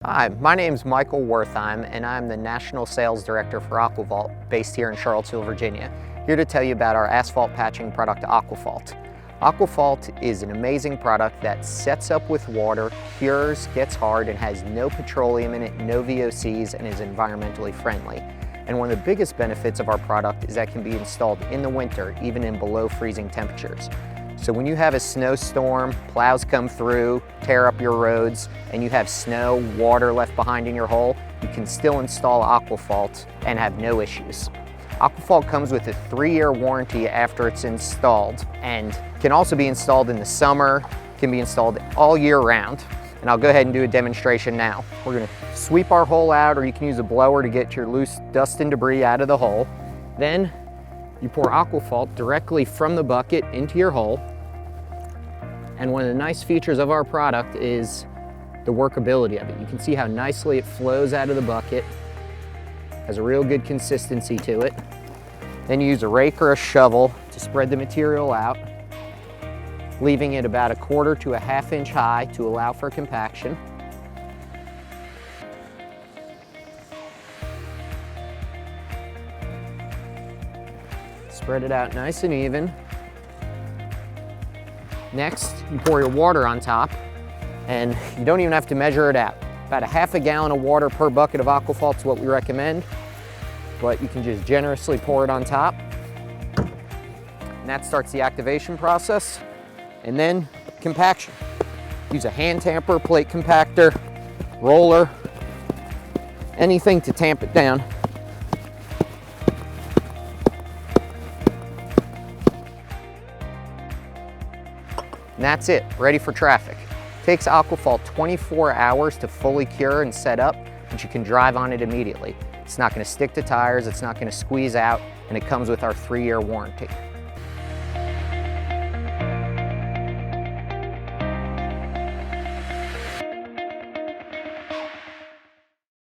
Hi, my name is Michael Wertheim, and I'm the National Sales Director for Aquaphalt, based here in Charlottesville, Virginia. Here to tell you about our asphalt patching product, Aquaphalt. Aquaphalt is an amazing product that sets up with water, cures, gets hard, and has no petroleum in it, no VOCs, and is environmentally friendly. And one of the biggest benefits of our product is that it can be installed in the winter, even in below freezing temperatures. So when you have a snowstorm, plows come through, tear up your roads, and you have snow, water left behind in your hole, you can still install Aquaphalt and have no issues. Aquaphalt comes with a 3-year warranty after it's installed and can also be installed in the summer, can be installed all year round. And I'll go ahead and do a demonstration now. We're gonna sweep our hole out, or you can use a blower to get your loose dust and debris out of the hole. Then you pour Aquaphalt directly from the bucket into your hole. And one of the nice features of our product is the workability of it. You can see how nicely it flows out of the bucket. Has a real good consistency to it. Then you use a rake or a shovel to spread the material out, leaving it about 1/4 to 1/2 inch high to allow for compaction. Spread it out nice and even. Next, you pour your water on top, and you don't even have to measure it out. About 1/2 gallon of water per bucket of Aquaphalt is what we recommend, but you can just generously pour it on top. And that starts the activation process. And then compaction. Use a hand tamper, plate compactor, roller, anything to tamp it down. And that's it, ready for traffic. It takes Aquaphalt 24 hours to fully cure and set up, but you can drive on it immediately. It's not gonna stick to tires, it's not gonna squeeze out, and it comes with our 3-year warranty.